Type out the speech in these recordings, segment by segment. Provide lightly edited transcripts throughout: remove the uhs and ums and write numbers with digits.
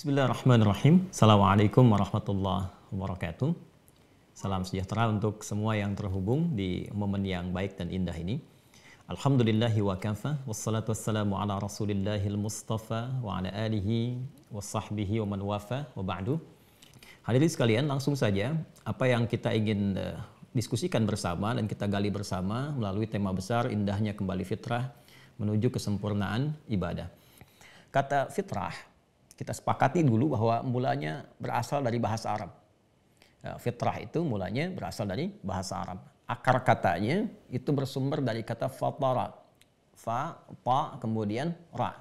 Bismillahirrahmanirrahim. Assalamualaikum warahmatullahi wabarakatuh. Salam sejahtera untuk semua yang terhubung di momen yang baik dan indah ini. Alhamdulillahi wa kafa, wassalatu wassalamu ala rasulillahil mustafa wa ala alihi wa sahbihi wa man wafa wa ba'du. Hadirin sekalian, langsung saja apa yang kita ingin diskusikan bersama dan kita gali bersama melalui tema besar indahnya kembali fitrah menuju kesempurnaan ibadah. Kata fitrah, kita sepakati dulu bahwa mulanya berasal dari bahasa Arab. Fitrah itu mulanya berasal dari bahasa Arab. Akar katanya itu bersumber dari kata fatara. Fa, ta, kemudian ra.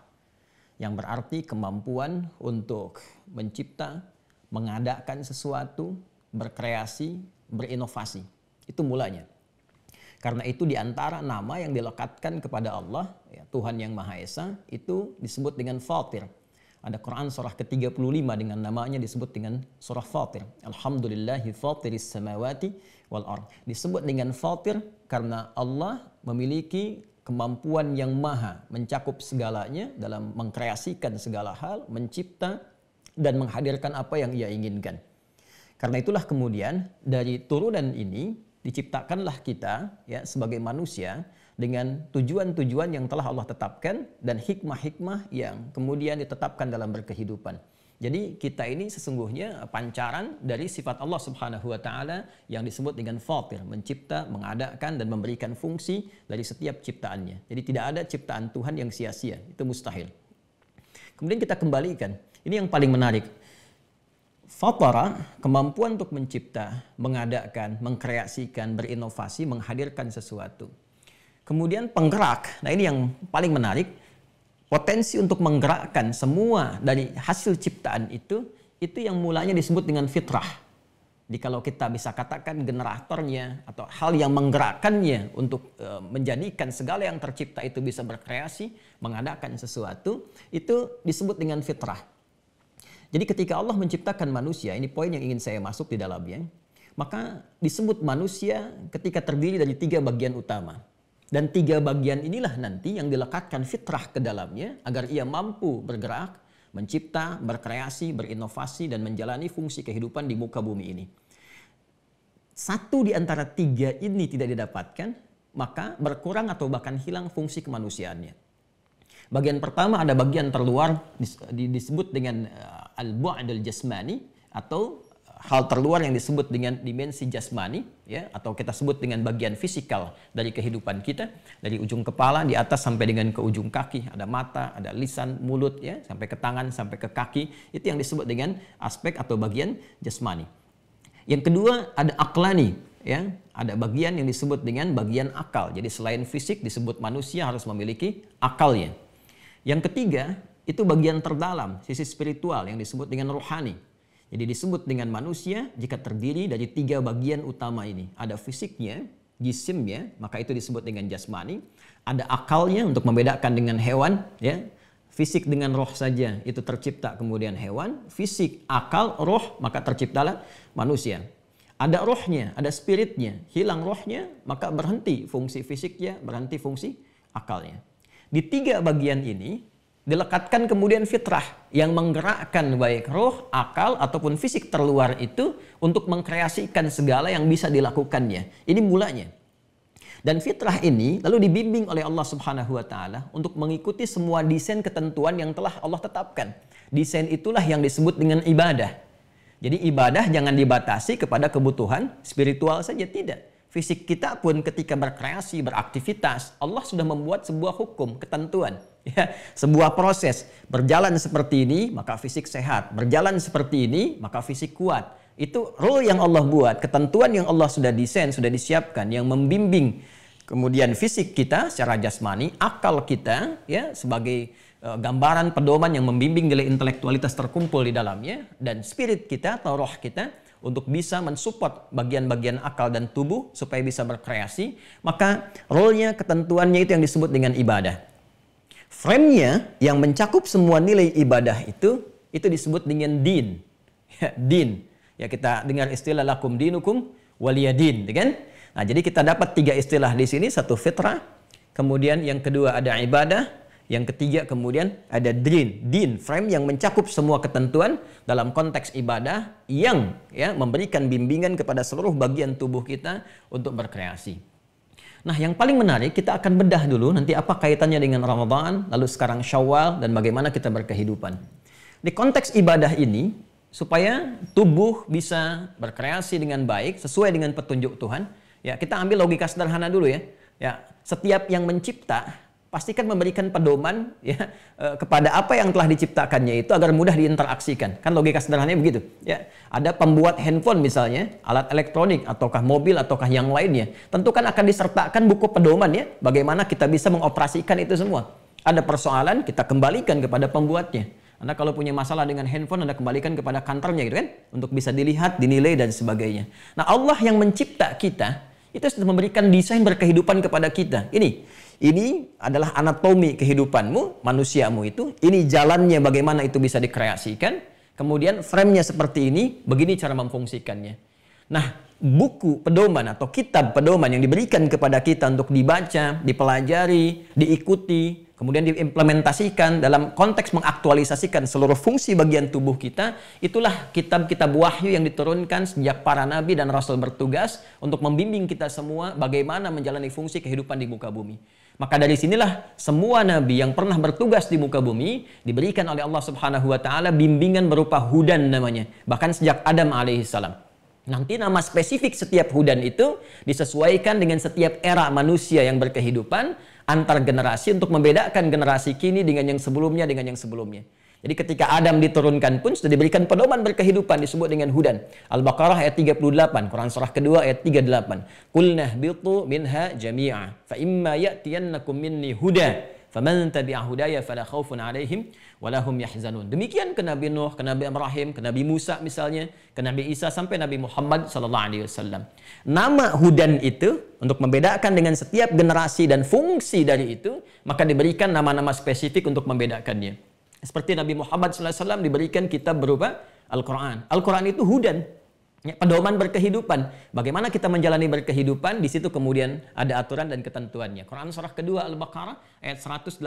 Yang berarti kemampuan untuk mencipta, mengadakan sesuatu, berkreasi, berinovasi. Itu mulanya. Karena itu di antara nama yang dilekatkan kepada Allah, ya, Tuhan yang Maha Esa, itu disebut dengan Fatir. Ada Quran surah ke-35 dengan namanya disebut dengan surah Fatir. Alhamdulillahi fatiris samawati wal ard. Disebut dengan Fatir karena Allah memiliki kemampuan yang maha mencakup segalanya dalam mengkreasikan segala hal, mencipta dan menghadirkan apa yang Ia inginkan. Karena itulah kemudian dari turunan ini diciptakanlah kita ya sebagai manusia dengan tujuan-tujuan yang telah Allah tetapkan dan hikmah-hikmah yang kemudian ditetapkan dalam berkehidupan. Jadi kita ini sesungguhnya pancaran dari sifat Allah Subhanahu wa taala yang disebut dengan Fatir, mencipta, mengadakan dan memberikan fungsi dari setiap ciptaannya. Jadi tidak ada ciptaan Tuhan yang sia-sia, itu mustahil. Kemudian kita kembalikan, ini yang paling menarik. Fatara, kemampuan untuk mencipta, mengadakan, mengkreasikan, berinovasi, menghadirkan sesuatu. Kemudian penggerak, nah ini yang paling menarik, potensi untuk menggerakkan semua dari hasil ciptaan itu yang mulanya disebut dengan fitrah. Jadi kalau kita bisa katakan generatornya atau hal yang menggerakkannya untuk menjadikan segala yang tercipta itu bisa berkreasi, mengadakan sesuatu, itu disebut dengan fitrah. Jadi ketika Allah menciptakan manusia, ini poin yang ingin saya masuk di dalamnya, maka disebut manusia ketika terdiri dari 3 bagian utama. Dan 3 bagian inilah nanti yang dilekatkan fitrah ke dalamnya agar ia mampu bergerak, mencipta, berkreasi, berinovasi, dan menjalani fungsi kehidupan di muka bumi ini. Satu di antara 3 ini tidak didapatkan, maka berkurang atau bahkan hilang fungsi kemanusiaannya. Bagian pertama ada bagian terluar disebut dengan al-bu'dul jasmani atau hal terluar yang disebut dengan dimensi jasmani, ya, atau kita sebut dengan bagian fisikal dari kehidupan kita, dari ujung kepala di atas sampai dengan ke ujung kaki, ada mata, ada lisan, mulut, ya, sampai ke tangan, sampai ke kaki, itu yang disebut dengan aspek atau bagian jasmani. Yang kedua ada aqlani, ya, ada bagian yang disebut dengan bagian akal. Jadi selain fisik disebut manusia harus memiliki akalnya. Yang ketiga itu bagian terdalam, sisi spiritual yang disebut dengan rohani. Jadi disebut dengan manusia jika terdiri dari 3 bagian utama ini. Ada fisiknya, jisimnya, maka itu disebut dengan jasmani. Ada akalnya untuk membedakan dengan hewan, ya. Fisik dengan roh saja itu tercipta kemudian hewan. Fisik, akal, roh, maka terciptalah manusia. Ada rohnya, ada spiritnya. Hilang rohnya, maka berhenti fungsi fisiknya, berhenti fungsi akalnya. Di 3 bagian ini dilekatkan kemudian fitrah yang menggerakkan baik roh, akal, ataupun fisik terluar itu untuk mengkreasikan segala yang bisa dilakukannya. Ini mulanya. Dan fitrah ini lalu dibimbing oleh Allah Subhanahu wa taala untuk mengikuti semua desain ketentuan yang telah Allah tetapkan. Desain itulah yang disebut dengan ibadah. Jadi ibadah jangan dibatasi kepada kebutuhan spiritual saja, tidak. Fisik kita pun ketika berkreasi, beraktivitas, Allah sudah membuat sebuah hukum, ketentuan. Ya, sebuah proses. Berjalan seperti ini, maka fisik sehat. Berjalan seperti ini, maka fisik kuat. Itu rule yang Allah buat, ketentuan yang Allah sudah desain, sudah disiapkan, yang membimbing kemudian fisik kita secara jasmani, akal kita ya sebagai gambaran pedoman yang membimbing nilai intelektualitas terkumpul di dalamnya, dan spirit kita atau roh kita untuk bisa mensupport bagian-bagian akal dan tubuh supaya bisa berkreasi, maka role-nya, ketentuannya itu yang disebut dengan ibadah. Frame-nya yang mencakup semua nilai ibadah itu disebut dengan din. Ya, din. Ya, kita dengar istilah lakum dinukum waliyadin, kan? Nah, jadi kita dapat 3 istilah di sini, satu fitrah, kemudian yang kedua ada ibadah, Yang ketiga kemudian ada din, frame yang mencakup semua ketentuan dalam konteks ibadah yang memberikan bimbingan kepada seluruh bagian tubuh kita untuk berkreasi. Nah, yang paling menarik kita akan bedah dulu nanti apa kaitannya dengan Ramadan, lalu sekarang Syawal dan bagaimana kita berkehidupan. Di konteks ibadah ini supaya tubuh bisa berkreasi dengan baik sesuai dengan petunjuk Tuhan, ya kita ambil logika sederhana dulu ya. Ya, setiap yang mencipta pastikan memberikan pedoman kepada apa yang telah diciptakannya itu agar mudah diinteraksikan. Kan logika sederhananya begitu. Ya, ada pembuat handphone misalnya, alat elektronik ataukah mobil ataukah yang lainnya. Tentu kan akan disertakan buku pedoman ya, bagaimana kita bisa mengoperasikan itu semua. Ada persoalan, kita kembalikan kepada pembuatnya. Anda kalau punya masalah dengan handphone, Anda kembalikan kepada kantornya gitu kan, untuk bisa dilihat, dinilai dan sebagainya. Nah, Allah yang mencipta kita itu sudah memberikan desain berkehidupan kepada kita. Ini adalah anatomi kehidupanmu, manusiamu itu. Ini jalannya bagaimana itu bisa dikreasikan. Kemudian frame-nya seperti ini, begini cara memfungsikannya. Nah, buku pedoman atau kitab pedoman yang diberikan kepada kita untuk dibaca, dipelajari, diikuti, kemudian diimplementasikan dalam konteks mengaktualisasikan seluruh fungsi bagian tubuh kita, itulah kitab-kitab wahyu yang diturunkan sejak para nabi dan rasul bertugas untuk membimbing kita semua bagaimana menjalani fungsi kehidupan di muka bumi. Maka dari sinilah semua nabi yang pernah bertugas di muka bumi diberikan oleh Allah Subhanahu wa taala bimbingan berupa hudan namanya, bahkan sejak Adam alaihissalam. Nanti nama spesifik setiap hudan itu disesuaikan dengan setiap era manusia yang berkehidupan antar generasi untuk membedakan generasi kini dengan yang sebelumnya dengan yang sebelumnya. Jadi ketika Adam diturunkan pun sudah diberikan pedoman berkehidupan disebut dengan hudan. Al-Baqarah ayat 38, Quran surah kedua ayat 38. Qulna bitu minha jami'a fa imma ya'tiyannakum minni huda faman tabi'a hudaya fala khaufun 'alaihim wala hum yahzanun. Demikian ke Nabi Nuh, ke Nabi Ibrahim, ke Nabi Musa misalnya, ke Nabi Isa sampai Nabi Muhammad sallallahu alaihi wasallam. Nama hudan itu untuk membedakan dengan setiap generasi dan fungsi dari itu, maka diberikan nama-nama spesifik untuk membedakannya. Seperti Nabi Muhammad SAW diberikan kitab berupa Al-Quran. Al-Quran itu hudan, pedoman berkehidupan. Bagaimana kita menjalani berkehidupan, di situ kemudian ada aturan dan ketentuannya. Quran surah kedua Al-Baqarah ayat 185.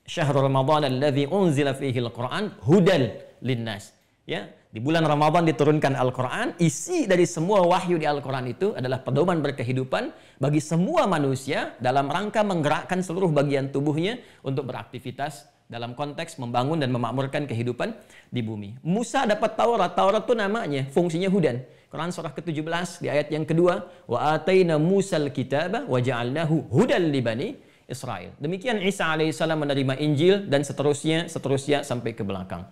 Syahrul Ramadan alladzi unzila fihi al-Quran hudan linnas. Ya, di bulan Ramadan diturunkan Al-Quran, isi dari semua wahyu di Al-Quran itu adalah pedoman berkehidupan bagi semua manusia dalam rangka menggerakkan seluruh bagian tubuhnya untuk beraktivitas dalam konteks membangun dan memakmurkan kehidupan di bumi. Musa dapat Taurat. Taurat itu namanya, fungsinya hudan. Quran surah ke-17 di ayat yang kedua, wa ataina Musal kitaba wa ja'alnahu hudan li bani Israel. Demikian Isa alaihissalam menerima Injil dan seterusnya sampai ke belakang.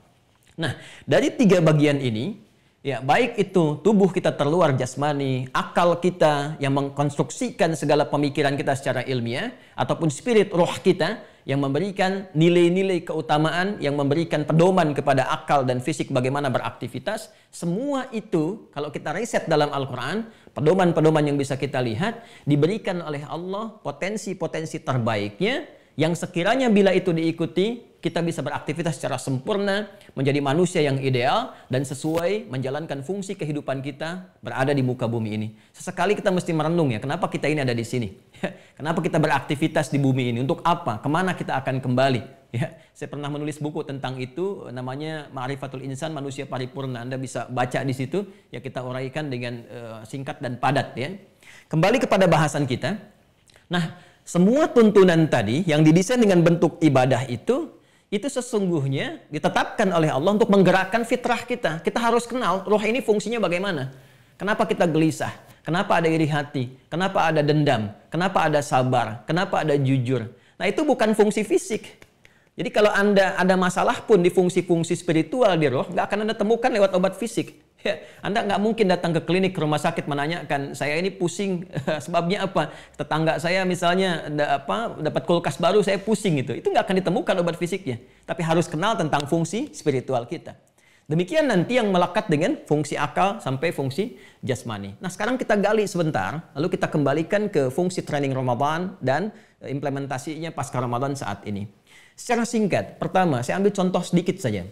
Nah, dari tiga bagian ini, ya baik itu tubuh kita terluar jasmani, akal kita yang mengkonstruksikan segala pemikiran kita secara ilmiah, ataupun spirit roh kita yang memberikan nilai-nilai keutamaan, yang memberikan pedoman kepada akal dan fisik bagaimana beraktivitas, semua itu kalau kita riset dalam Al-Quran, pedoman-pedoman yang bisa kita lihat, diberikan oleh Allah potensi-potensi terbaiknya, yang sekiranya bila itu diikuti, kita bisa beraktivitas secara sempurna, menjadi manusia yang ideal, dan sesuai menjalankan fungsi kehidupan kita berada di muka bumi ini. Sesekali kita mesti merenung ya, kenapa kita ini ada di sini? Kenapa kita beraktivitas di bumi ini? Untuk apa? Kemana kita akan kembali? Ya, saya pernah menulis buku tentang itu, namanya Ma'rifatul Insan, Manusia Paripurna. Anda bisa baca di situ, ya kita uraikan dengan singkat dan padat ya. Kembali kepada bahasan kita. Nah, semua tuntunan tadi yang didesain dengan bentuk ibadah itu sesungguhnya ditetapkan oleh Allah untuk menggerakkan fitrah kita. Kita harus kenal roh ini fungsinya bagaimana. Kenapa kita gelisah? Kenapa ada iri hati? Kenapa ada dendam? Kenapa ada sabar? Kenapa ada jujur? Nah, itu bukan fungsi fisik. Jadi kalau Anda ada masalah pun di fungsi-fungsi spiritual di roh, nggak akan Anda temukan lewat obat fisik. Ya, Anda nggak mungkin datang ke klinik, ke rumah sakit menanyakan, saya ini pusing, sebabnya apa? Tetangga saya misalnya dapat kulkas baru, saya pusing gitu. Itu nggak akan ditemukan obat fisiknya. Tapi harus kenal tentang fungsi spiritual kita. Demikian nanti yang melekat dengan fungsi akal sampai fungsi jasmani. Nah, sekarang kita gali sebentar, lalu kita kembalikan ke fungsi training Ramadan dan implementasinya pasca Ramadan saat ini. Secara singkat, pertama saya ambil contoh sedikit saja.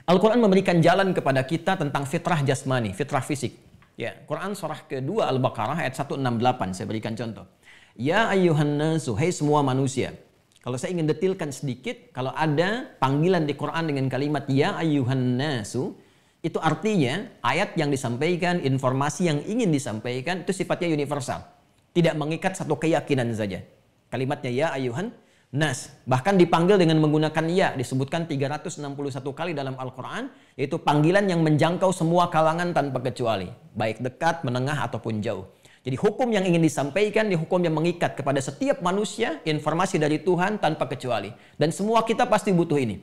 Al-Quran memberikan jalan kepada kita tentang fitrah jasmani, fitrah fisik. Ya, Quran surah kedua Al-Baqarah ayat 168, saya berikan contoh. Ya ayyuhan nasu, hai semua manusia. Kalau saya ingin detilkan sedikit, kalau ada panggilan di Quran dengan kalimat ya ayyuhan nasu, itu artinya ayat yang disampaikan, informasi yang ingin disampaikan itu sifatnya universal. Tidak mengikat satu keyakinan saja. Kalimatnya ya ayyuhan nas. Bahkan dipanggil dengan menggunakan ya, disebutkan 361 kali dalam Al-Quran, yaitu panggilan yang menjangkau semua kalangan tanpa kecuali. Baik dekat, menengah, ataupun jauh. Jadi hukum yang ingin disampaikan, hukum yang mengikat kepada setiap manusia, informasi dari Tuhan tanpa kecuali. Dan semua kita pasti butuh ini.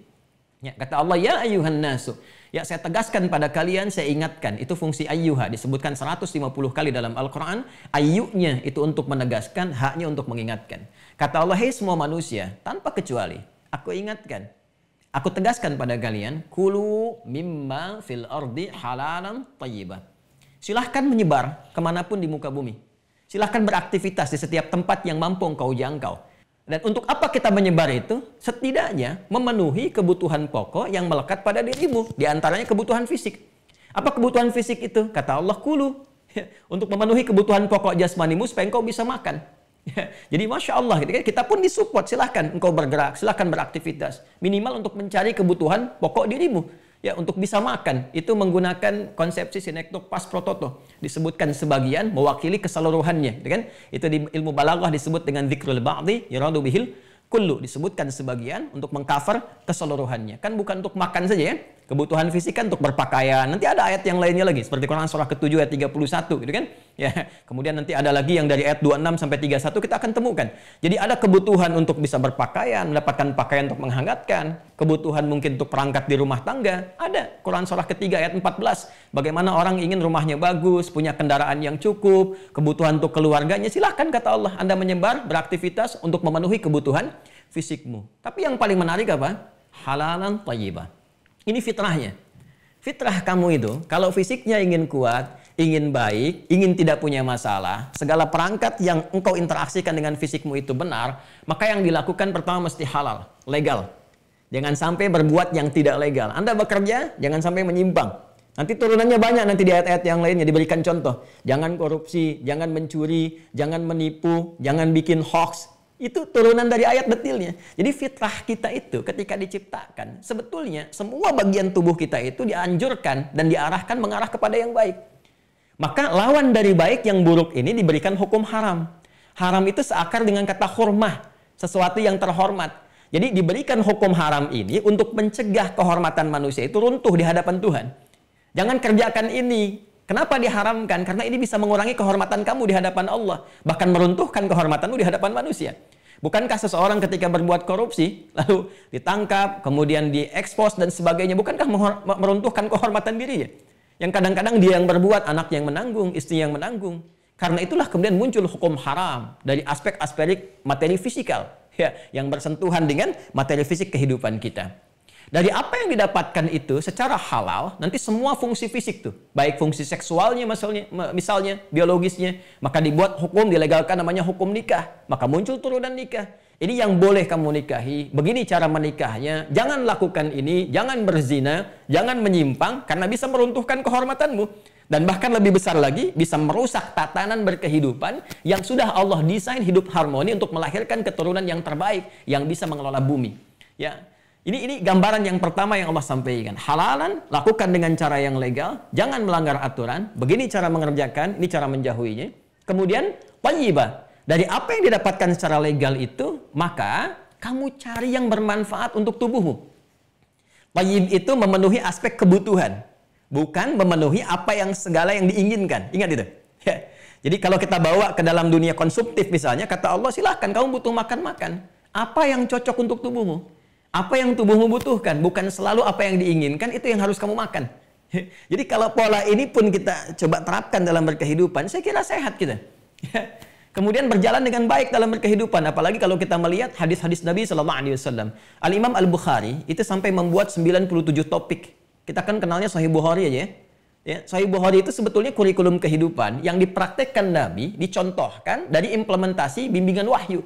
Ya, kata Allah, ya ayyuhan nasu. Ya, saya tegaskan pada kalian, saya ingatkan. Itu fungsi ayyuha, disebutkan 150 kali dalam Al-Quran. Ayyunya itu untuk menegaskan, haknya untuk mengingatkan. Kata Allah, hei semua manusia, tanpa kecuali, aku ingatkan. Aku tegaskan pada kalian, kulu mimma fil ardi halalan tayyibah. Silahkan menyebar kemanapun di muka bumi. Silahkan beraktivitas di setiap tempat yang mampu engkau jangkau. Dan untuk apa kita menyebar itu? Setidaknya memenuhi kebutuhan pokok yang melekat pada dirimu. Di antaranya kebutuhan fisik. Apa kebutuhan fisik itu? Kata Allah, kulu. Untuk memenuhi kebutuhan pokok jasmanimu supaya engkau bisa makan. Jadi Masya Allah, kita pun disupport. Silahkan engkau bergerak, silahkan beraktivitas. Minimal untuk mencari kebutuhan pokok dirimu. Ya, untuk bisa makan, itu menggunakan konsepsi sinektok pas pro toto. Disebutkan sebagian, mewakili keseluruhannya. Kan? Itu di ilmu balaghah disebut dengan dzikrul ba'di, yuradu bihil kullu. Disebutkan sebagian untuk mengcover keseluruhannya. Kan bukan untuk makan saja ya. Kebutuhan fisik kan untuk berpakaian. Nanti ada ayat yang lainnya lagi. Seperti Quran surah ke-7 ayat 31 gitu kan. Ya, kemudian nanti ada lagi yang dari ayat 26 sampai 31 kita akan temukan. Jadi ada kebutuhan untuk bisa berpakaian, mendapatkan pakaian untuk menghangatkan. Kebutuhan mungkin untuk perangkat di rumah tangga. Ada. Quran surah ke-3 ayat 14. Bagaimana orang ingin rumahnya bagus, punya kendaraan yang cukup, kebutuhan untuk keluarganya. Silahkan kata Allah, Anda menyebar, beraktivitas untuk memenuhi kebutuhan fisikmu. Tapi yang paling menarik apa? Halalan thayyibah. Ini fitrahnya. Fitrah kamu itu, kalau fisiknya ingin kuat, ingin baik, ingin tidak punya masalah, segala perangkat yang engkau interaksikan dengan fisikmu itu benar, maka yang dilakukan pertama mesti halal, legal. Jangan sampai berbuat yang tidak legal. Anda bekerja, jangan sampai menyimpang. Nanti turunannya banyak nanti di ayat-ayat yang lainnya diberikan contoh. Jangan korupsi, jangan mencuri, jangan menipu, jangan bikin hoax. Itu turunan dari ayat detilnya. Jadi fitrah kita itu ketika diciptakan, sebetulnya semua bagian tubuh kita itu dianjurkan dan diarahkan mengarah kepada yang baik. Maka lawan dari baik yang buruk ini diberikan hukum haram. Haram itu seakar dengan kata hurmah, sesuatu yang terhormat. Jadi diberikan hukum haram ini untuk mencegah kehormatan manusia itu runtuh di hadapan Tuhan. Jangan kerjakan ini. Kenapa diharamkan? Karena ini bisa mengurangi kehormatan kamu di hadapan Allah. Bahkan meruntuhkan kehormatanmu di hadapan manusia. Bukankah seseorang ketika berbuat korupsi, lalu ditangkap, kemudian diekspos dan sebagainya, bukankah meruntuhkan kehormatan dirinya? Yang kadang-kadang dia yang berbuat, anak yang menanggung, istri yang menanggung. Karena itulah kemudian muncul hukum haram dari aspek-aspek materi fisikal, ya, yang bersentuhan dengan materi fisik kehidupan kita. Dari apa yang didapatkan itu secara halal, nanti semua fungsi fisik tuh, baik fungsi seksualnya misalnya biologisnya, maka dibuat hukum, dilegalkan namanya hukum nikah. Maka muncul turunan nikah. Ini yang boleh kamu nikahi, begini cara menikahnya, jangan lakukan ini, jangan berzina, jangan menyimpang, karena bisa meruntuhkan kehormatanmu. Dan bahkan lebih besar lagi, bisa merusak tatanan berkehidupan yang sudah Allah desain hidup harmoni untuk melahirkan keturunan yang terbaik, yang bisa mengelola bumi. Ya. Ini gambaran yang pertama yang Allah sampaikan. Halalan, lakukan dengan cara yang legal, jangan melanggar aturan, begini cara mengerjakan, ini cara menjauhinya. Kemudian, thayyibah. Dari apa yang didapatkan secara legal itu, maka kamu cari yang bermanfaat untuk tubuhmu. Thayyib itu memenuhi aspek kebutuhan, bukan memenuhi apa yang segala yang diinginkan. Ingat itu. Ya. Jadi kalau kita bawa ke dalam dunia konsumtif misalnya, kata Allah silahkan kamu butuh makan-makan. Apa yang cocok untuk tubuhmu? Apa yang tubuhmu butuhkan, bukan selalu apa yang diinginkan, itu yang harus kamu makan. Jadi kalau pola ini pun kita coba terapkan dalam berkehidupan, saya kira sehat kita. Kemudian berjalan dengan baik dalam berkehidupan, apalagi kalau kita melihat hadis-hadis Nabi SAW. Al-Imam Al-Bukhari itu sampai membuat 97 topik. Kita kan kenalnya Sahih Bukhari aja ya. Sahih Bukhari itu sebetulnya kurikulum kehidupan yang dipraktekkan Nabi, dicontohkan dari implementasi bimbingan wahyu.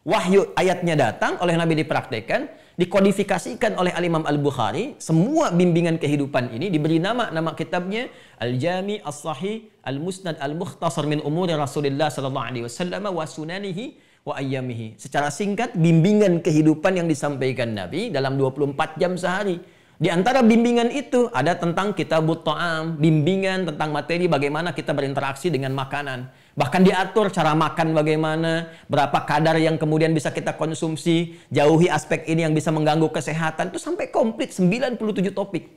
Wahyu ayatnya datang, oleh Nabi dipraktekkan, dikodifikasikan oleh Al-Imam Al-Bukhari. Semua bimbingan kehidupan ini diberi nama kitabnya Al-Jami As-Sahih Al-Musnad Al-Mukhtasar min Umuri Rasulillah sallallahu alaihi wasallam wa sunanihi wa ayyamihi. Secara singkat, bimbingan kehidupan yang disampaikan Nabi dalam 24 jam sehari. Di antara bimbingan itu ada tentang kitabut ta'am, bimbingan tentang materi bagaimana kita berinteraksi dengan makanan. Bahkan diatur cara makan bagaimana, berapa kadar yang kemudian bisa kita konsumsi, jauhi aspek ini yang bisa mengganggu kesehatan, itu sampai komplit 97 topik.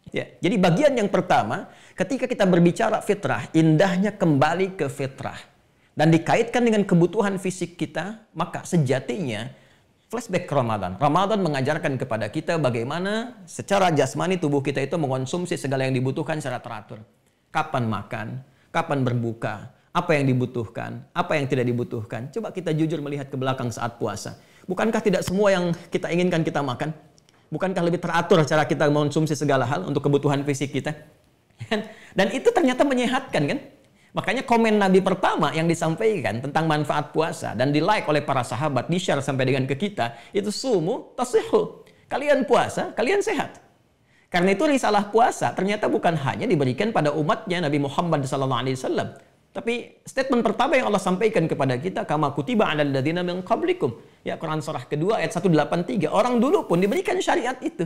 Ya, jadi bagian yang pertama, ketika kita berbicara fitrah, indahnya kembali ke fitrah. Dan dikaitkan dengan kebutuhan fisik kita, maka sejatinya flashback ke Ramadan. Ramadan mengajarkan kepada kita bagaimana secara jasmani tubuh kita itu mengonsumsi segala yang dibutuhkan secara teratur. Kapan makan, kapan berbuka, apa yang dibutuhkan, apa yang tidak dibutuhkan. Coba kita jujur melihat ke belakang saat puasa. Bukankah tidak semua yang kita inginkan kita makan? Bukankah lebih teratur cara kita mengonsumsi segala hal untuk kebutuhan fisik kita? Dan itu ternyata menyehatkan kan? Makanya komen Nabi pertama yang disampaikan tentang manfaat puasa dan di-like oleh para sahabat, di-share sampai dengan ke kita, itu sumu tasihhu. Kalian puasa, kalian sehat. Karena itu risalah puasa ternyata bukan hanya diberikan pada umatnya Nabi Muhammad SAW. Tapi statement pertama yang Allah sampaikan kepada kita, kama kutiba 'alal ladzina min qablikum. Ya, Quran surah kedua ayat 183. Orang dulu pun diberikan syariat itu.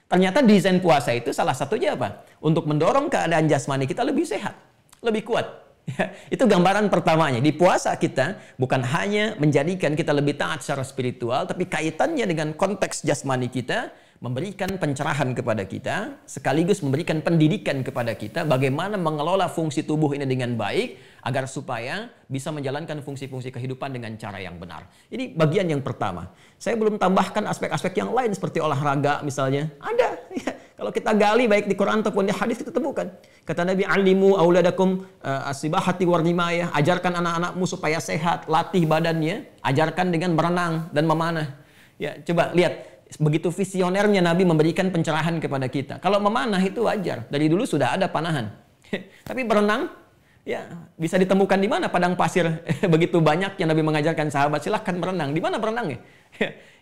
Ternyata desain puasa itu salah satunya apa? Untuk mendorong keadaan jasmani kita lebih sehat, lebih kuat. Ya, itu gambaran pertamanya. Di puasa kita bukan hanya menjadikan kita lebih taat secara spiritual, tapi kaitannya dengan konteks jasmani kita, memberikan pencerahan kepada kita, sekaligus memberikan pendidikan kepada kita bagaimana mengelola fungsi tubuh ini dengan baik, agar supaya bisa menjalankan fungsi-fungsi kehidupan dengan cara yang benar. Ini bagian yang pertama. Saya belum tambahkan aspek-aspek yang lain seperti olahraga misalnya. Ada. Ya. Kalau kita gali baik di Quran ataupun di hadis kita temukan. Kata Nabi, "Alimu auladakum as-sibahati war-rimayah." Ajarkan anak-anakmu supaya sehat, latih badannya, ajarkan dengan berenang dan memanah. Ya, coba lihat. Begitu visionernya Nabi memberikan pencerahan kepada kita. Kalau memanah itu wajar. Dari dulu sudah ada panahan. Tapi berenang, ya bisa ditemukan di mana padang pasir. Begitu banyak yang Nabi mengajarkan sahabat, silahkan berenang. Di mana berenangnya?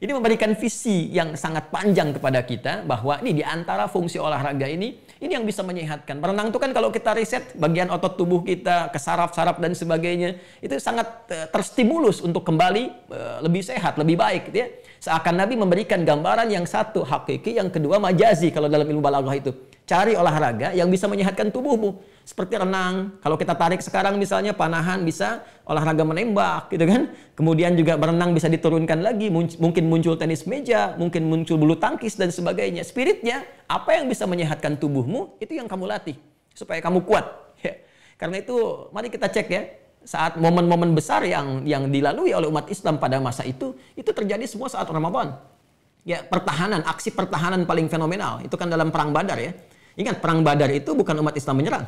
Ini memberikan visi yang sangat panjang kepada kita bahwa ini di antara fungsi olahraga ini yang bisa menyehatkan. Berenang itu kan kalau kita riset bagian otot tubuh kita, ke saraf-saraf dan sebagainya, itu sangat terstimulus untuk kembali lebih sehat, lebih baik gitu ya. Seakan Nabi memberikan gambaran yang satu hakiki, yang kedua majazi kalau dalam ilmu balaghah itu. Cari olahraga yang bisa menyehatkan tubuhmu. Seperti renang, kalau kita tarik sekarang misalnya panahan bisa olahraga menembak gitu kan. Kemudian juga berenang bisa diturunkan lagi, mungkin muncul tenis meja, mungkin muncul bulu tangkis dan sebagainya. Spiritnya, apa yang bisa menyehatkan tubuhmu, itu yang kamu latih supaya kamu kuat. Ya. Karena itu mari kita cek ya. Saat momen-momen besar yang dilalui oleh umat Islam pada masa itu terjadi semua saat Ramadan. Ya, pertahanan, aksi pertahanan paling fenomenal, itu kan dalam perang Badar ya. Ingat, perang Badar itu bukan umat Islam menyerang.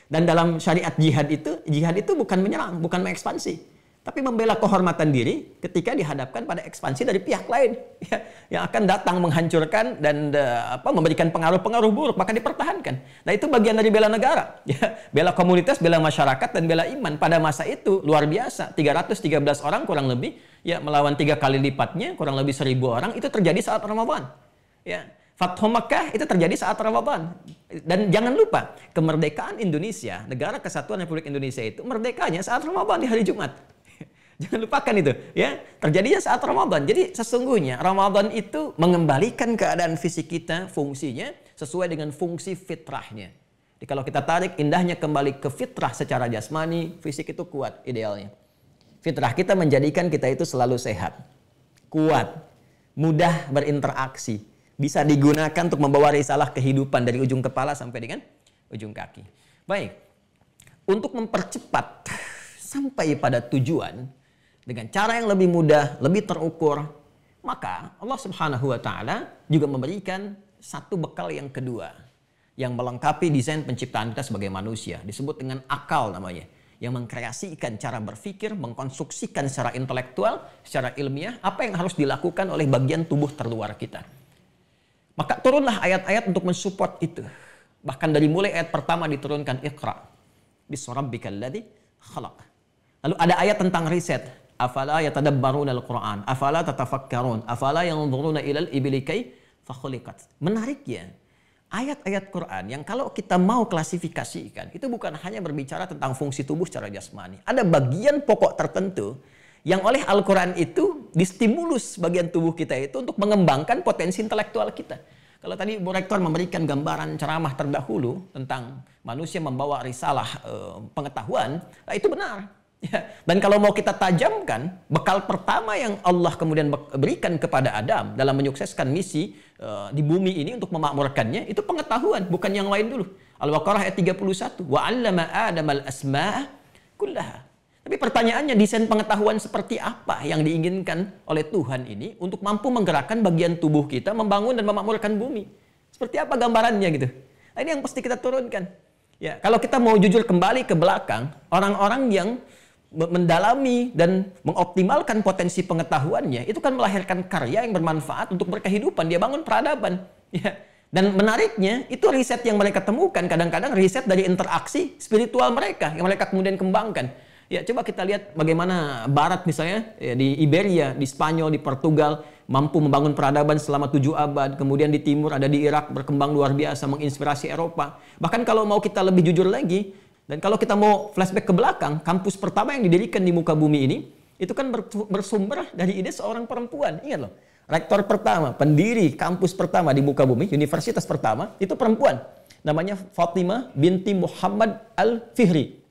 Dan dalam syariat jihad itu bukan menyerang, bukan mengekspansi. Tapi membela kehormatan diri ketika dihadapkan pada ekspansi dari pihak lain. Ya, yang akan datang menghancurkan dan memberikan pengaruh-pengaruh buruk, maka dipertahankan. Nah itu bagian dari bela negara. Ya, bela komunitas, bela masyarakat, dan bela iman. Pada masa itu luar biasa. 313 orang kurang lebih, ya melawan 3 kali lipatnya, kurang lebih 1.000 orang, itu terjadi saat Ramadan. Ya. Fathu Makkah itu terjadi saat Ramadan. Dan jangan lupa, kemerdekaan Indonesia, Negara Kesatuan Republik Indonesia itu merdekanya saat Ramadan di hari Jumat. Jangan lupakan itu, ya. Terjadinya saat Ramadan. Jadi sesungguhnya Ramadan itu mengembalikan keadaan fisik kita, fungsinya sesuai dengan fungsi fitrahnya. Jadi kalau kita tarik indahnya kembali ke fitrah secara jasmani, fisik itu kuat idealnya. Fitrah kita menjadikan kita itu selalu sehat, kuat, mudah berinteraksi, bisa digunakan untuk membawa risalah kehidupan dari ujung kepala sampai dengan ujung kaki. Baik, untuk mempercepat sampai pada tujuan dengan cara yang lebih mudah, lebih terukur, maka Allah Subhanahu wa Ta'ala juga memberikan satu bekal yang kedua yang melengkapi desain penciptaan kita sebagai manusia, disebut dengan akal namanya, yang mengkreasikan cara berpikir, mengkonstruksikan secara intelektual, secara ilmiah apa yang harus dilakukan oleh bagian tubuh terluar kita. Maka turunlah ayat-ayat untuk mensupport itu. Bahkan dari mulai ayat pertama diturunkan Iqra bismi rabbikal ladzi khalaq. Lalu ada ayat tentang riset. Afala yatadabbaruna al-Qur'an, afala tatafakkarun, afala yanzuruna ilal ibli kaifa khuliqat. Menariknya, ayat-ayat Quran yang kalau kita mau klasifikasikan, itu bukan hanya berbicara tentang fungsi tubuh secara jasmani. Ada bagian pokok tertentu Yang oleh Al-Quran itu distimulus bagian tubuh kita itu untuk mengembangkan potensi intelektual kita. Kalau tadi Bu Rektor memberikan gambaran ceramah terdahulu tentang manusia membawa risalah pengetahuan, nah itu benar. Ya. Dan kalau mau kita tajamkan, bekal pertama yang Allah kemudian berikan kepada Adam dalam menyukseskan misi di bumi ini untuk memakmurkannya, itu pengetahuan, bukan yang lain dulu. Al-Baqarah ayat 31, wa 'allama Adam al-asma'a kullaha. Tapi pertanyaannya, desain pengetahuan seperti apa yang diinginkan oleh Tuhan ini untuk mampu menggerakkan bagian tubuh kita, membangun dan memakmurkan bumi? Seperti apa gambarannya gitu? Nah, ini yang pasti kita turunkan. Ya, kalau kita mau jujur kembali ke belakang, orang-orang yang mendalami dan mengoptimalkan potensi pengetahuannya, itu kan melahirkan karya yang bermanfaat untuk berkehidupan. Dia bangun peradaban. Ya. Dan menariknya, itu riset yang mereka temukan, kadang-kadang riset dari interaksi spiritual mereka, yang mereka kemudian kembangkan. Ya, coba kita lihat bagaimana Barat misalnya ya, di Iberia, di Spanyol, di Portugal mampu membangun peradaban selama 7 abad. Kemudian di timur ada di Irak berkembang luar biasa menginspirasi Eropa. Bahkan kalau mau kita lebih jujur lagi dan kalau kita mau flashback ke belakang, kampus pertama yang didirikan di muka bumi ini itu kan bersumber dari ide seorang perempuan. Ingat loh, rektor pertama, pendiri kampus pertama di muka bumi, universitas pertama itu perempuan. Namanya Fatimah binti Muhammad Al-Fihri.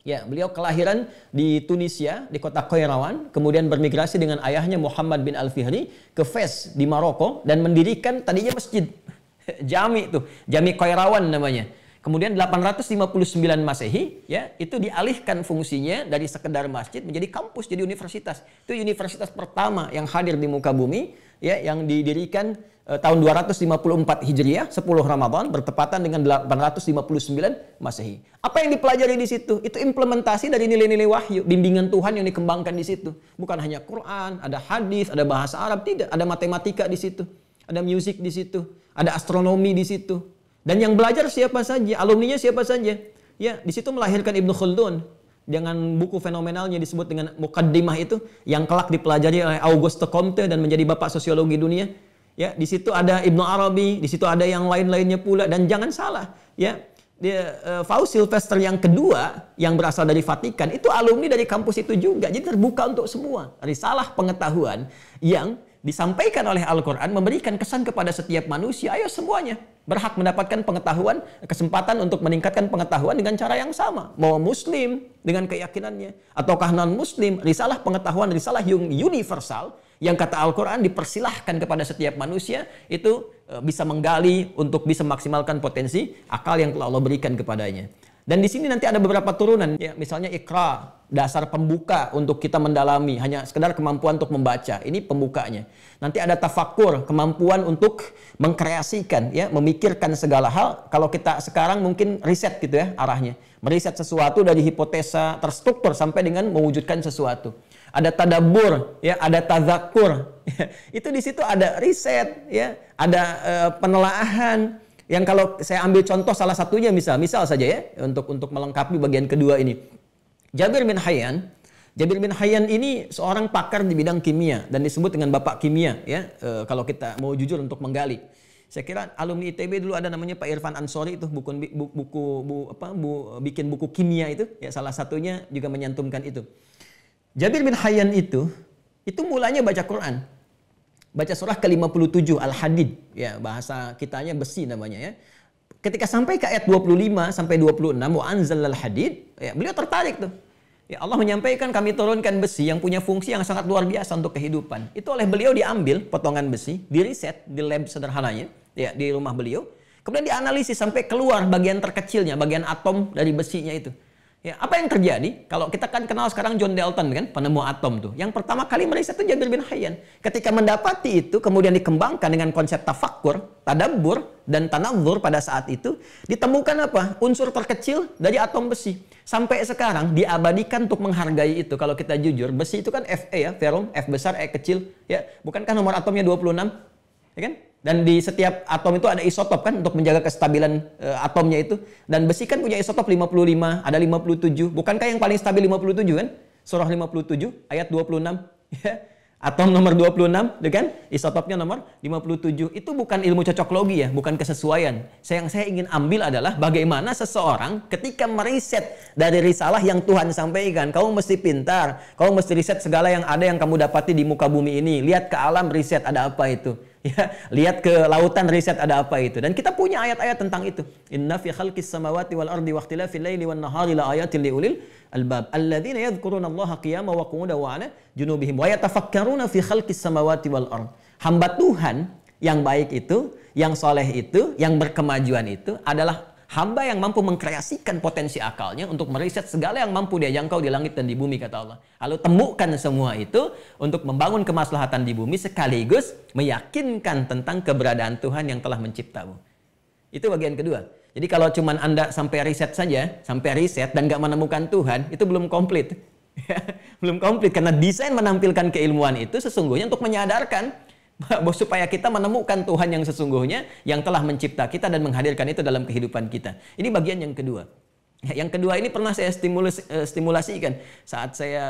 Ya, beliau kelahiran di Tunisia, di kota Qairawan, kemudian bermigrasi dengan ayahnya Muhammad bin Al-Fihri ke Fez di Maroko dan mendirikan tadinya masjid. Jami itu, Jami Qairawan namanya. Kemudian 859 Masehi, ya, itu dialihkan fungsinya dari sekedar masjid menjadi kampus, jadi universitas. Itu universitas pertama yang hadir di muka bumi, ya, yang didirikan tahun 254 Hijriah, 10 Ramadan, bertepatan dengan 859 Masehi. Apa yang dipelajari di situ? Itu implementasi dari nilai-nilai wahyu, bimbingan Tuhan yang dikembangkan di situ. Bukan hanya Quran, ada hadis, ada bahasa Arab, tidak. Ada matematika di situ, ada musik di situ, ada astronomi di situ. Dan yang belajar siapa saja, alumninya siapa saja. Ya, di situ melahirkan Ibnu Khaldun dengan buku fenomenalnya disebut dengan Muqaddimah itu, yang kelak dipelajari oleh Auguste Comte dan menjadi bapak sosiologi dunia. Ya, di situ ada Ibnu Arabi, di situ ada yang lain-lainnya pula. Dan jangan salah, ya, Paus Sylvester yang kedua yang berasal dari Vatikan itu alumni dari kampus itu juga. Jadi terbuka untuk semua. Risalah pengetahuan yang disampaikan oleh Al-Quran memberikan kesan kepada setiap manusia. Ayo semuanya berhak mendapatkan pengetahuan, kesempatan untuk meningkatkan pengetahuan dengan cara yang sama. Mau Muslim dengan keyakinannya, ataukah non-Muslim, risalah pengetahuan, risalah yang universal yang kata Al-Quran dipersilahkan kepada setiap manusia itu bisa menggali untuk bisa memaksimalkan potensi akal yang telah Allah berikan kepadanya. Dan di sini nanti ada beberapa turunan, ya, misalnya Iqra, dasar pembuka untuk kita mendalami, hanya sekedar kemampuan untuk membaca. Ini pembukanya. Nanti ada tafakur, kemampuan untuk mengkreasikan, ya, memikirkan segala hal. Kalau kita sekarang mungkin riset gitu ya arahnya, meriset sesuatu dari hipotesa terstruktur sampai dengan mewujudkan sesuatu. Ada tadabbur, ya, ada tazakur. Itu di situ ada riset, ya, ada penelaahan. Yang kalau saya ambil contoh salah satunya misal saja ya untuk melengkapi bagian kedua ini. Jabir bin Hayyan ini seorang pakar di bidang kimia dan disebut dengan bapak kimia ya. Kalau kita mau jujur untuk menggali. Saya kira alumni ITB dulu ada namanya Pak Irfan Ansori itu bikin buku kimia itu ya, salah satunya juga menyantumkan itu. Jabir bin Hayyan itu mulanya baca Quran. Baca surah ke-57 Al-Hadid, ya, bahasa kitanya besi namanya ya. Ketika sampai ke ayat 25 sampai 26 wa anzalal hadid, ya, beliau tertarik tuh. Ya, Allah menyampaikan kami turunkan besi yang punya fungsi yang sangat luar biasa untuk kehidupan. Itu oleh beliau diambil potongan besi, diriset di lab sederhananya, ya, di rumah beliau. Kemudian dianalisis sampai keluar bagian terkecilnya, bagian atom dari besinya itu. Ya, apa yang terjadi? Kalau kita kan kenal sekarang John Dalton kan, penemu atom tuh. Yang pertama kali meriset itu Jabir bin Hayyan. Ketika mendapati itu kemudian dikembangkan dengan konsep tafakkur, tadabbur dan tanadzur pada saat itu, ditemukan apa? Unsur terkecil dari atom besi. Sampai sekarang diabadikan untuk menghargai itu. Kalau kita jujur, besi itu kan Fe ya, ferrum, F besar, E kecil, ya. Bukankah nomor atomnya 26? Ya kan? Dan di setiap atom itu ada isotop kan untuk menjaga kestabilan atomnya itu. Dan besi kan punya isotop 55, ada 57. Bukankah yang paling stabil 57 kan? Surah 57 ayat 26. Ya. Atom nomor 26, itu kan? Isotopnya nomor 57. Itu bukan ilmu cocoklogi ya, bukan kesesuaian. Yang saya ingin ambil adalah bagaimana seseorang ketika meriset dari risalah yang Tuhan sampaikan. Kamu mesti pintar, kamu mesti riset segala yang ada yang kamu dapati di muka bumi ini. Lihat ke alam, riset ada apa itu. Ya, lihat ke lautan, riset ada apa itu. Dan kita punya ayat-ayat tentang itu. Inna fi khalqis samawati wal ardi wa ikhtilafil laili wan nahari la ayatin liulil albab alladzina yadhkuruna Allaha qiyaman wa qu'udan wa 'ala junubihim wa yatafakkaruna fi khalqis samawati wal ard. Hamba Tuhan yang baik itu, yang soleh itu, yang berkemajuan itu adalah hamba yang mampu mengkreasikan potensi akalnya untuk meriset segala yang mampu dia jangkau di langit dan di bumi, kata Allah. Lalu temukan semua itu untuk membangun kemaslahatan di bumi sekaligus meyakinkan tentang keberadaan Tuhan yang telah menciptamu. Itu bagian kedua. Jadi kalau cuman Anda sampai riset saja, sampai riset dan gak menemukan Tuhan, itu belum komplit. Belum komplit, karena desain menampilkan keilmuan itu sesungguhnya untuk menyadarkan supaya kita menemukan Tuhan yang sesungguhnya yang telah mencipta kita dan menghadirkan itu dalam kehidupan kita. Ini bagian yang kedua. Yang kedua ini pernah saya stimulasikan saat saya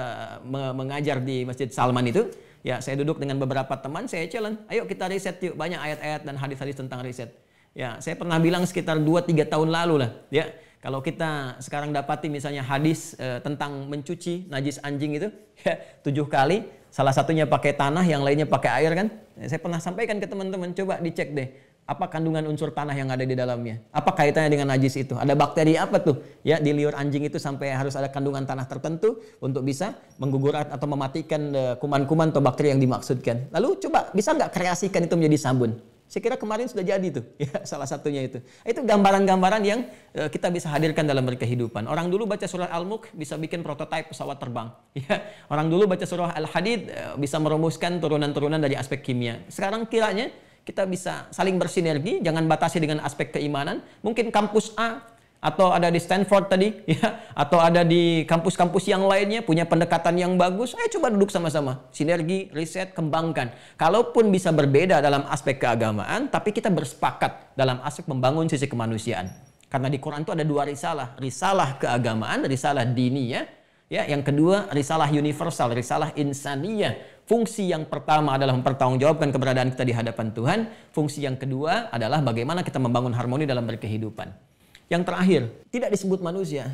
mengajar di Masjid Salman itu. Ya, saya duduk dengan beberapa teman, saya challenge, ayo kita riset yuk, banyak ayat-ayat dan hadis-hadis tentang riset. Ya, saya pernah bilang sekitar 2-3 tahun lalu lah, ya. Kalau kita sekarang dapati misalnya hadis tentang mencuci najis anjing itu, ya, 7 kali, salah satunya pakai tanah, yang lainnya pakai air kan. Saya pernah sampaikan ke teman-teman, coba dicek deh, apa kandungan unsur tanah yang ada di dalamnya? Apa kaitannya dengan najis itu? Ada bakteri apa tuh? Ya, di liur anjing itu sampai harus ada kandungan tanah tertentu untuk bisa menggugur atau mematikan kuman-kuman atau bakteri yang dimaksudkan. Lalu coba, bisa nggak kreasikan itu menjadi sabun? Saya kira kemarin sudah jadi tuh, ya, salah satunya itu. Itu gambaran-gambaran yang kita bisa hadirkan dalam berkehidupan. Orang dulu baca surah Al-Mulk bisa bikin prototipe pesawat terbang. Ya. Orang dulu baca surah Al-Hadid bisa merumuskan turunan-turunan dari aspek kimia. Sekarang kiranya kita bisa saling bersinergi, jangan batasi dengan aspek keimanan. Mungkin kampus A atau ada di Stanford tadi, ya, atau ada di kampus-kampus yang lainnya punya pendekatan yang bagus. Ayo coba duduk sama-sama, sinergi, riset, kembangkan. Kalaupun bisa berbeda dalam aspek keagamaan, tapi kita bersepakat dalam aspek membangun sisi kemanusiaan. Karena di Quran itu ada 2 risalah, risalah keagamaan, risalah diniyah, ya, yang kedua risalah universal, risalah insaniyah. Fungsi yang pertama adalah mempertanggungjawabkan keberadaan kita di hadapan Tuhan. Fungsi yang kedua adalah bagaimana kita membangun harmoni dalam berkehidupan. Yang terakhir, tidak disebut manusia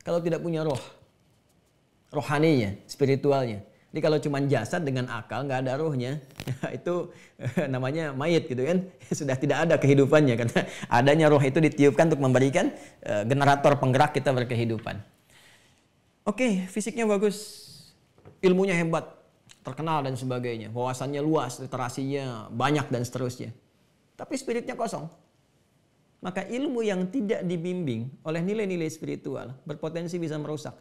kalau tidak punya roh. Rohaninya, spiritualnya. Jadi kalau cuma jasad dengan akal, nggak ada rohnya, itu namanya mayit gitu kan. Sudah tidak ada kehidupannya, karena adanya roh itu ditiupkan untuk memberikan generator penggerak kita berkehidupan. Oke, fisiknya bagus, ilmunya hebat, terkenal dan sebagainya. Wawasannya luas, literasinya banyak dan seterusnya. Tapi spiritnya kosong. Maka ilmu yang tidak dibimbing oleh nilai-nilai spiritual berpotensi bisa merusak.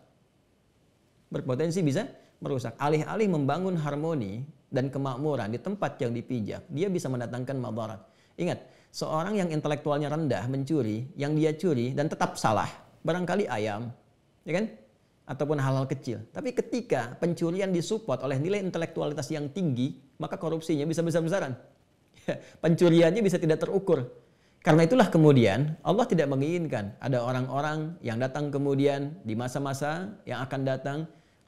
Berpotensi bisa merusak. Alih-alih membangun harmoni dan kemakmuran di tempat yang dipijak, dia bisa mendatangkan madarat. Ingat, seorang yang intelektualnya rendah mencuri, yang dia curi dan tetap salah, barangkali ayam, ya kan? Ataupun hal-hal kecil. Tapi ketika pencurian disupport oleh nilai intelektualitas yang tinggi, maka korupsinya bisa besar-besaran. Pencuriannya bisa tidak terukur. Karena itulah kemudian Allah tidak menginginkan ada orang-orang yang datang kemudian di masa-masa yang akan datang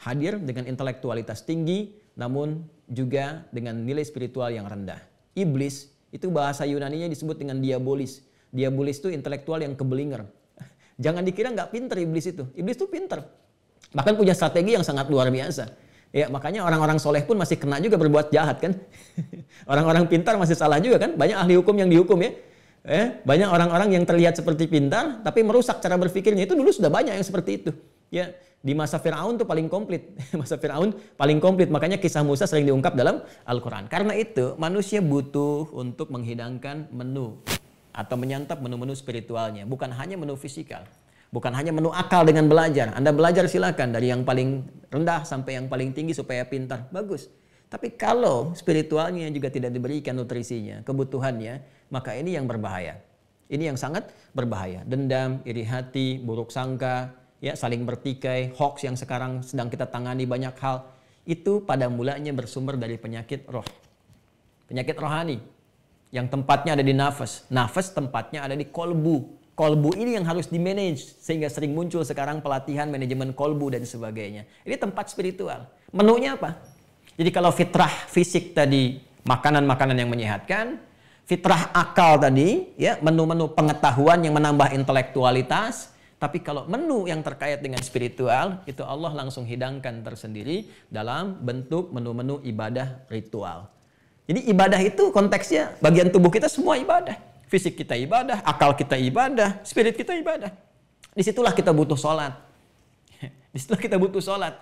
hadir dengan intelektualitas tinggi namun juga dengan nilai spiritual yang rendah. Iblis itu bahasa Yunaninya disebut dengan diabolis. Diabolis itu intelektual yang kebelinger. Jangan dikira nggak pinter iblis itu. Iblis itu pinter. Bahkan punya strategi yang sangat luar biasa. Ya, makanya orang-orang soleh pun masih kena juga berbuat jahat kan. Orang-orang pintar masih salah juga kan. Banyak ahli hukum yang dihukum ya. Banyak orang-orang yang terlihat seperti pintar tapi merusak cara berpikirnya. Itu dulu sudah banyak yang seperti itu. Ya, di masa Firaun tuh paling komplit. Masa Firaun paling komplit. Makanya kisah Musa sering diungkap dalam Al-Quran. Karena itu manusia butuh untuk menghidangkan menu atau menyantap menu-menu spiritualnya. Bukan hanya menu fisikal. Bukan hanya menu akal dengan belajar. Anda belajar silakan dari yang paling rendah sampai yang paling tinggi supaya pintar. Bagus. Tapi kalau spiritualnya juga tidak diberikan nutrisinya, kebutuhannya, maka ini yang berbahaya. Ini yang sangat berbahaya. Dendam, iri hati, buruk sangka, ya, saling bertikai, hoax yang sekarang sedang kita tangani banyak hal. Itu pada mulanya bersumber dari penyakit roh. Penyakit rohani. Yang tempatnya ada di nafas. Nafas tempatnya ada di kolbu. Kolbu ini yang harus di-manage. Sehingga sering muncul sekarang pelatihan manajemen kolbu dan sebagainya. Ini tempat spiritual. Menunya apa? Jadi kalau fitrah fisik tadi makanan-makanan yang menyehatkan, fitrah akal tadi ya menu-menu pengetahuan yang menambah intelektualitas, tapi kalau menu yang terkait dengan spiritual itu Allah langsung hidangkan tersendiri dalam bentuk menu-menu ibadah ritual. Jadi ibadah itu konteksnya bagian tubuh kita semua ibadah. Fisik kita ibadah, akal kita ibadah, spirit kita ibadah. Disitulah kita butuh sholat. Disitulah kita butuh sholat.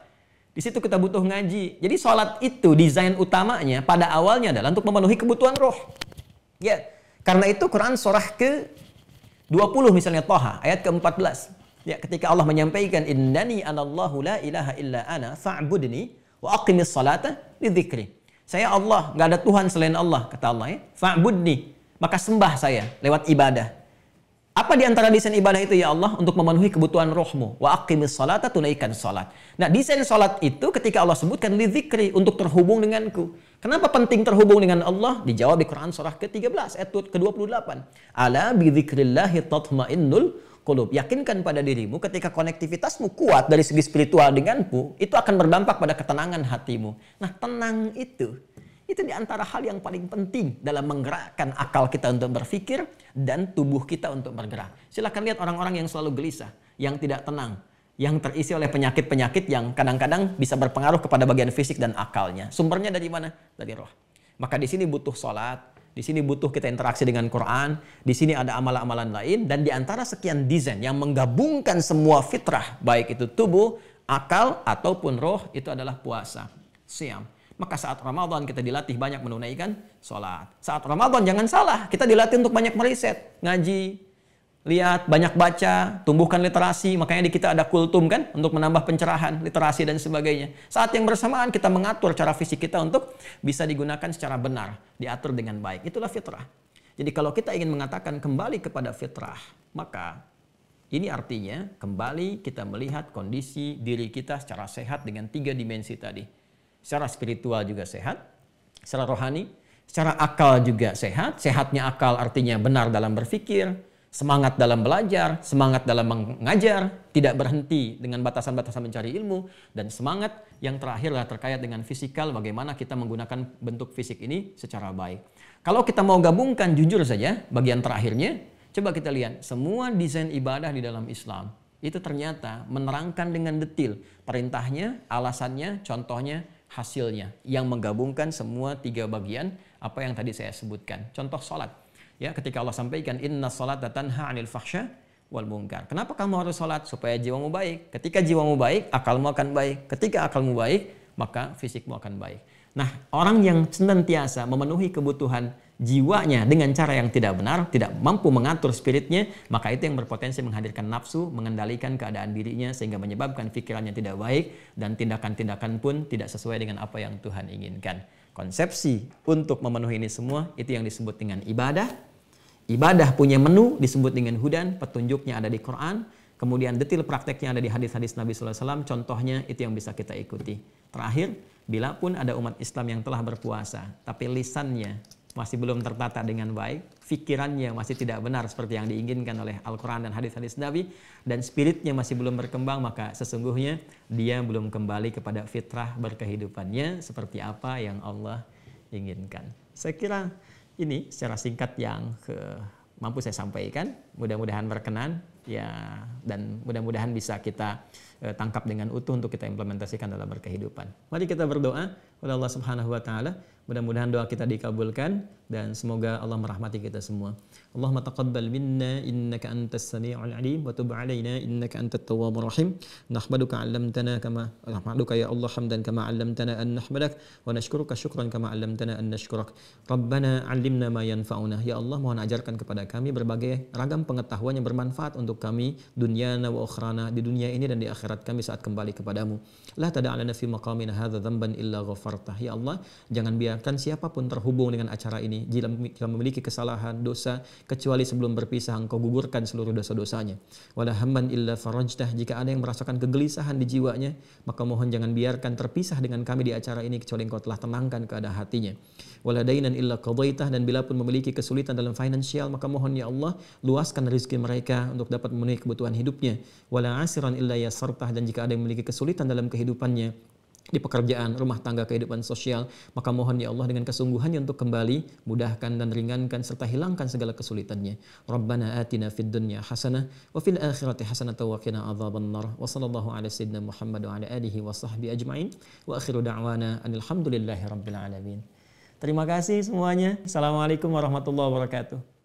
Di situ kita butuh ngaji. Jadi sholat itu desain utamanya pada awalnya adalah untuk memenuhi kebutuhan roh. Ya, karena itu Quran surah ke-20 misalnya Thaha ayat ke-14. Ya, ketika Allah menyampaikan innani anallahu la ilaha illa ana fa'budni wa aqimis salata lidzikri. Saya Allah, nggak ada Tuhan selain Allah, kata Allah ya. Fa'budni, maka sembah saya lewat ibadah. Apa di antara desain ibadah itu ya Allah? Untuk memenuhi kebutuhan rohmu. Wa aqimis salata, tunaikan salat. Nah, desain salat itu ketika Allah sebutkan lidzikri, untuk terhubung denganku. Kenapa penting terhubung dengan Allah? Dijawab di Quran surah ke-13 ayat ke-28. Ala bidzikrillahi tatmainnul qulub. Yakinkan pada dirimu ketika konektivitasmu kuat dari segi spiritual denganku, itu akan berdampak pada ketenangan hatimu. Nah, tenang itu di antara hal yang paling penting dalam menggerakkan akal kita untuk berpikir dan tubuh kita untuk bergerak. Silakan lihat orang-orang yang selalu gelisah, yang tidak tenang, yang terisi oleh penyakit-penyakit yang kadang-kadang bisa berpengaruh kepada bagian fisik dan akalnya. Sumbernya dari mana? Dari roh. Maka di sini butuh sholat, di sini butuh kita interaksi dengan Quran, di sini ada amalan-amalan lain, dan di antara sekian desain yang menggabungkan semua fitrah, baik itu tubuh, akal, ataupun roh, itu adalah puasa, siam. Maka saat Ramadan kita dilatih banyak menunaikan sholat. Saat Ramadan jangan salah, kita dilatih untuk banyak meriset, ngaji, lihat, banyak baca, tumbuhkan literasi. Makanya di kita ada kultum kan, untuk menambah pencerahan, literasi dan sebagainya. Saat yang bersamaan kita mengatur cara fisik kita untuk bisa digunakan secara benar, diatur dengan baik. Itulah fitrah. Jadi kalau kita ingin mengatakan kembali kepada fitrah, maka ini artinya kembali kita melihat kondisi diri kita secara sehat dengan 3 dimensi tadi. Secara spiritual juga sehat, secara rohani, secara akal juga sehat. Sehatnya akal artinya benar dalam berpikir, semangat dalam belajar, semangat dalam mengajar, tidak berhenti dengan batasan-batasan mencari ilmu, dan semangat yang terakhir adalah terkait dengan fisikal, bagaimana kita menggunakan bentuk fisik ini secara baik. Kalau kita mau gabungkan jujur saja bagian terakhirnya, coba kita lihat semua desain ibadah di dalam Islam itu ternyata menerangkan dengan detail perintahnya, alasannya, contohnya, hasilnya yang menggabungkan semua 3 bagian apa yang tadi saya sebutkan. Contoh sholat. Ya, ketika Allah sampaikan inna sholata tanha 'anil fahsya wal munkar. Kenapa kamu harus sholat? Supaya jiwamu baik. Ketika jiwamu baik, akalmu akan baik. Ketika akalmu baik, maka fisikmu akan baik. Nah, orang yang senantiasa memenuhi kebutuhan jiwanya dengan cara yang tidak benar, tidak mampu mengatur spiritnya, maka itu yang berpotensi menghadirkan nafsu, mengendalikan keadaan dirinya sehingga menyebabkan pikirannya tidak baik dan tindakan-tindakan pun tidak sesuai dengan apa yang Tuhan inginkan. Konsepsi untuk memenuhi ini semua itu yang disebut dengan ibadah. Ibadah punya menu disebut dengan hudan, petunjuknya ada di Quran. Kemudian detail prakteknya ada di hadis-hadis Nabi sallallahu alaihi wasallam. Contohnya itu yang bisa kita ikuti. Terakhir, bila pun ada umat Islam yang telah berpuasa, tapi lisannya masih belum tertata dengan baik, pikirannya masih tidak benar seperti yang diinginkan oleh Al-Quran dan hadis-hadis Nabi, dan spiritnya masih belum berkembang, maka sesungguhnya dia belum kembali kepada fitrah berkehidupannya seperti apa yang Allah inginkan. Saya kira ini secara singkat yang mampu saya sampaikan, mudah-mudahan berkenan ya, dan mudah-mudahan bisa kita tangkap dengan utuh untuk kita implementasikan dalam berkehidupan. Mari kita berdoa kepada Allah Subhanahu wa taala, mudah-mudahan doa kita dikabulkan dan semoga Allah merahmati kita semua. Allahumma taqabbal minna innaka antas samiul alim wa tub alaina innaka antat tawwabur rahim. Nahmaduka 'allamtana kama nahmaduka ya Allah hamdan kama 'allamtana an nahmadak wa nashkuruka syukran kama 'allamtana an nashkurak. Rabbana 'allimna ma yanfa'una. Ya Allah, mohon ajarkan kepada kami berbagai ragam pengetahuan yang bermanfaat untuk kami dunyana wa ukhrana, di dunia ini dan di akhirat kami saat kembali kepadamu. La tada'alana fi maqamina hadza dhanban illa ghafartah. Ya Allah, jangan biarkan siapapun terhubung dengan acara ini jika memiliki kesalahan, dosa, kecuali sebelum berpisah engkau gugurkan seluruh dosa-dosanya. Wala hamman illa farajtah. Jika ada yang merasakan kegelisahan di jiwanya, maka mohon jangan biarkan terpisah dengan kami di acara ini kecuali engkau telah tenangkan keadaan hatinya. Wala dainan illa qadaitah. Dan bila pun memiliki kesulitan dalam finansial, maka mohon ya Allah luaskan rezeki mereka untuk dapat memenuhi kebutuhan hidupnya. Wala asiran illa yasartah. Dan jika ada yang memiliki kesulitan dalam kehidupannya, di pekerjaan, rumah tangga, kehidupan sosial, maka mohon ya Allah dengan kesungguhannya untuk kembali mudahkan dan ringankan serta hilangkan segala kesulitannya. Rabbana atina fid dunya hasanah wa fil akhirati hasanah wa qina adzabannar. Wa sallallahu ala sayyidina Muhammad wa ala alihi wa sahbihi ajma'in. Wa akhiru da'wana alhamdulillahi rabbil alamin. Terima kasih semuanya. Assalamualaikum warahmatullahi wabarakatuh.